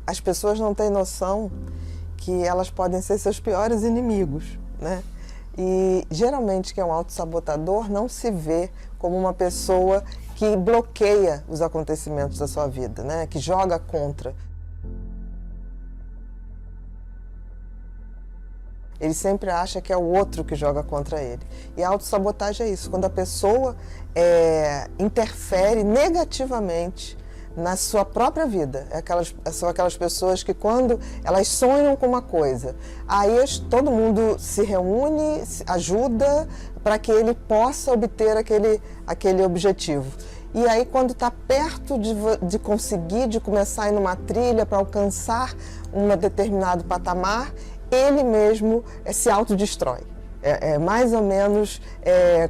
as pessoas não têm noção que elas podem ser seus piores inimigos, né? E geralmente quem é um autossabotador não se vê como uma pessoa que bloqueia os acontecimentos da sua vida, né? Que joga contra. Ele sempre acha que é o outro que joga contra ele. E a autossabotagem é isso, quando a pessoa interfere negativamente na sua própria vida. São aquelas pessoas que quando elas sonham com uma coisa, aí todo mundo se reúne, ajuda para que ele possa obter aquele objetivo. E aí quando está perto de conseguir, de começar a ir numa trilha para alcançar um determinado patamar, ele mesmo se autodestrói. É mais ou menos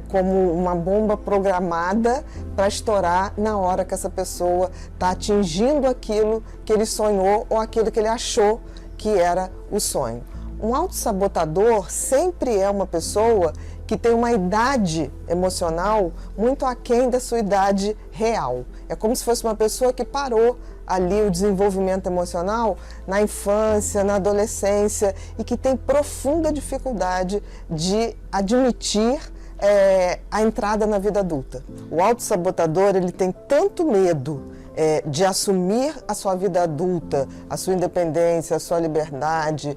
como uma bomba programada para estourar na hora que essa pessoa está atingindo aquilo que ele sonhou ou aquilo que ele achou que era o sonho. Um autossabotador sempre é uma pessoa que tem uma idade emocional muito aquém da sua idade real. É como se fosse uma pessoa que parou ali o desenvolvimento emocional na infância, na adolescência e que tem profunda dificuldade de admitir a entrada na vida adulta. O autossabotador, ele tem tanto medo de assumir a sua vida adulta, a sua independência, a sua liberdade,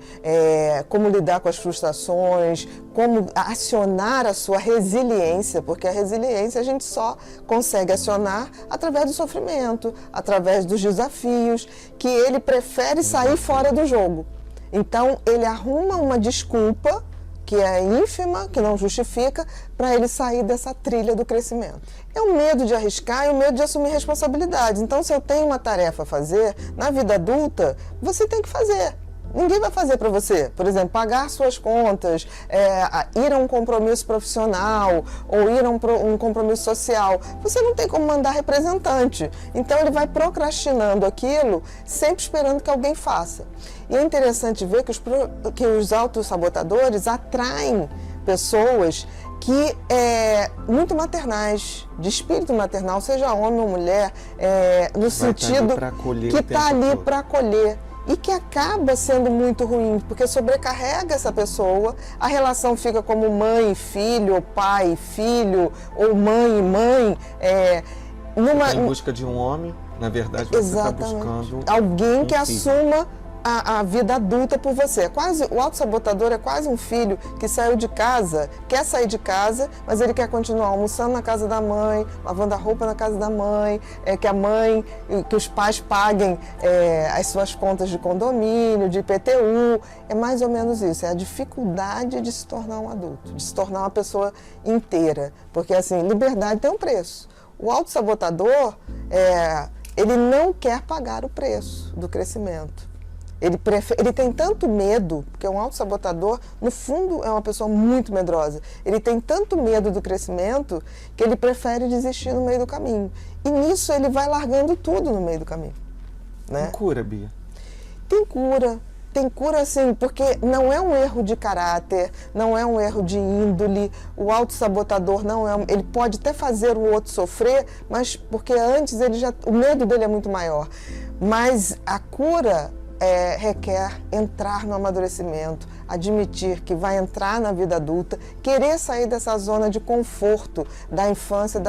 como lidar com as frustrações, como acionar a sua resiliência, porque a resiliência a gente só consegue acionar através do sofrimento, através dos desafios, que ele prefere sair fora do jogo. Então, ele arruma uma desculpa que é ínfima, que não justifica, para ele sair dessa trilha do crescimento. É o medo de arriscar e o medo de assumir responsabilidades. Então, se eu tenho uma tarefa a fazer, na vida adulta, você tem que fazer. Ninguém vai fazer para você. Por exemplo, pagar suas contas, ir a um compromisso profissional ou ir a um compromisso social. Você não tem como mandar representante. Então, ele vai procrastinando aquilo, sempre esperando que alguém faça. E é interessante ver que os autossabotadores atraem pessoas que muito maternais, de espírito maternal, seja homem ou mulher, no sentido que está ali para acolher. E que acaba sendo muito ruim, porque sobrecarrega essa pessoa, a relação fica como mãe e filho, ou pai e filho, ou mãe e mãe. Em busca de um homem, na verdade você está buscando alguém que assuma a vida adulta por você. O autossabotador é quase um filho que saiu de casa, quer sair de casa, mas ele quer continuar almoçando na casa da mãe, lavando a roupa na casa da mãe, que os pais paguem as suas contas de condomínio, de IPTU. É mais ou menos isso, é a dificuldade de se tornar um adulto, de se tornar uma pessoa inteira. Porque assim, liberdade tem um preço. O autossabotador, ele não quer pagar o preço do crescimento. Ele tem tanto medo, porque um autossabotador, no fundo, é uma pessoa muito medrosa. Ele tem tanto medo do crescimento que ele prefere desistir no meio do caminho. E nisso ele vai largando tudo no meio do caminho. Né? Tem cura, Bia? Tem cura. Tem cura, sim, porque não é um erro de caráter, não é um erro de índole. O autossabotador não é. Ele pode até fazer o outro sofrer, mas porque antes o medo dele é muito maior. Mas a cura requer entrar no amadurecimento, admitir que vai entrar na vida adulta, querer sair dessa zona de conforto da infância e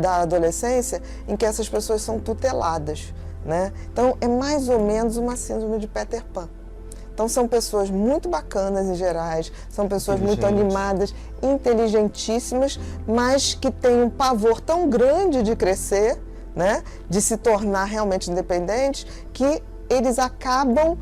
da adolescência, em que essas pessoas são tuteladas, né? Então, é mais ou menos uma síndrome de Peter Pan. Então, são pessoas muito bacanas em gerais, são pessoas muito animadas, inteligentíssimas, mas que têm um pavor tão grande de crescer, né? De se tornar realmente independentes, que eles acabam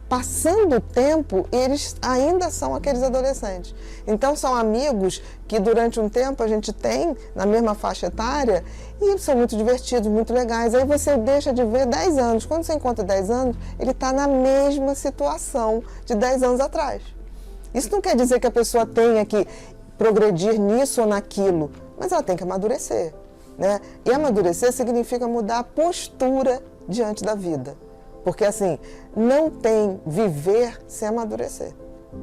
passando o tempo e eles ainda são aqueles adolescentes. Então, são amigos que durante um tempo a gente tem na mesma faixa etária e são muito divertidos, muito legais. Aí você deixa de ver 10 anos. Quando você encontra 10 anos, ele está na mesma situação de 10 anos atrás. Isso não quer dizer que a pessoa tenha que progredir nisso ou naquilo, mas ela tem que amadurecer. Né? E amadurecer significa mudar a postura diante da vida. Porque assim, não tem viver sem amadurecer.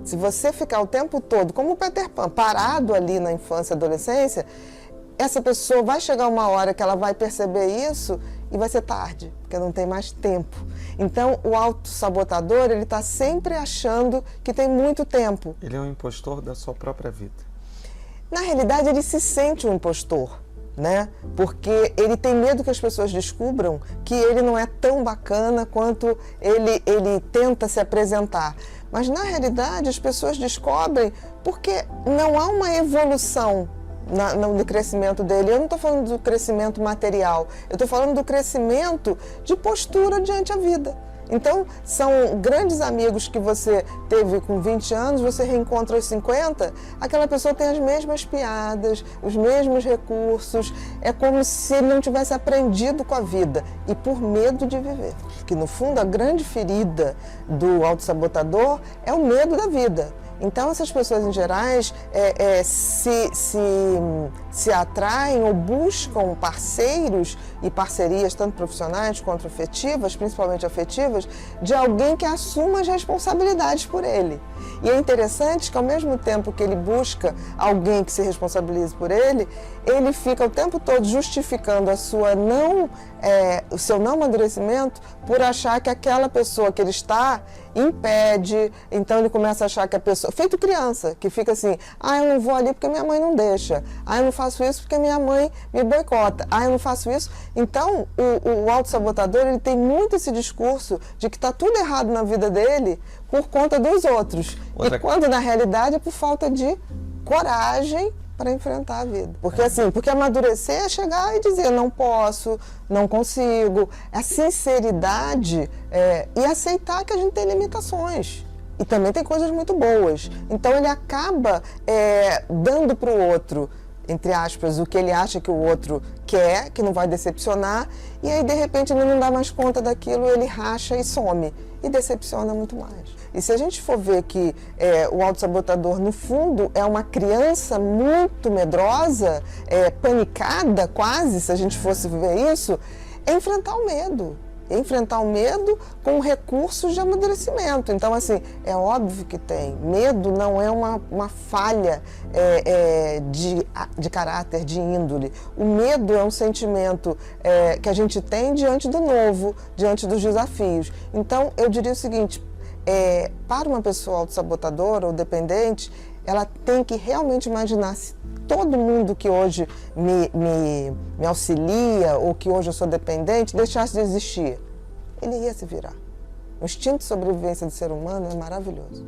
Se você ficar o tempo todo, como o Peter Pan, parado ali na infância e adolescência, essa pessoa vai chegar uma hora que ela vai perceber isso e vai ser tarde, porque não tem mais tempo. Então, o autossabotador, ele está sempre achando que tem muito tempo. Ele é um impostor da sua própria vida. Na realidade, ele se sente um impostor, né? Porque ele tem medo que as pessoas descubram que ele não é tão bacana quanto ele tenta se apresentar. Mas, na realidade, as pessoas descobrem porque não há uma evolução no crescimento dele. Eu não estou falando do crescimento material, eu estou falando do crescimento de postura diante a vida. Então, são grandes amigos que você teve com 20 anos, você reencontra aos 50, aquela pessoa tem as mesmas piadas, os mesmos recursos, é como se ele não tivesse aprendido com a vida e por medo de viver. Que no fundo a grande ferida do autossabotador é o medo da vida. Então, essas pessoas, em gerais, se atraem ou buscam parceiros e parcerias, tanto profissionais quanto afetivas, principalmente afetivas, de alguém que assuma as responsabilidades por ele. E é interessante que, ao mesmo tempo que ele busca alguém que se responsabilize por ele, ele fica o tempo todo justificando o seu não amadurecimento por achar que aquela pessoa que ele está impede. Então ele começa a achar que a pessoa, feito criança, que fica assim, eu não vou ali porque minha mãe não deixa, eu não faço isso porque minha mãe me boicota, eu não faço isso. Então o autossabotador, ele tem muito esse discurso de que está tudo errado na vida dele por conta dos outros. E quando na realidade é por falta de coragem para enfrentar a vida. Porque amadurecer é chegar e dizer não posso, não consigo. A sinceridade e aceitar que a gente tem limitações. E também tem coisas muito boas. Então ele acaba dando para o outro, entre aspas, o que ele acha que o outro quer, que não vai decepcionar, e aí de repente ele não dá mais conta daquilo, ele racha e some. E decepciona muito mais. E se a gente for ver que o autossabotador, no fundo, é uma criança muito medrosa, panicada quase, se a gente fosse ver isso, é enfrentar o medo. Enfrentar o medo com recursos de amadurecimento. Então, assim, é óbvio que tem. Medo não é uma falha de caráter, de índole. O medo é um sentimento que a gente tem diante do novo, diante dos desafios. Então, eu diria o seguinte, para uma pessoa autossabotadora ou dependente, ela tem que realmente imaginar se todo mundo que hoje me auxilia ou que hoje eu sou dependente deixasse de existir, ele ia se virar. O instinto de sobrevivência do ser humano é maravilhoso.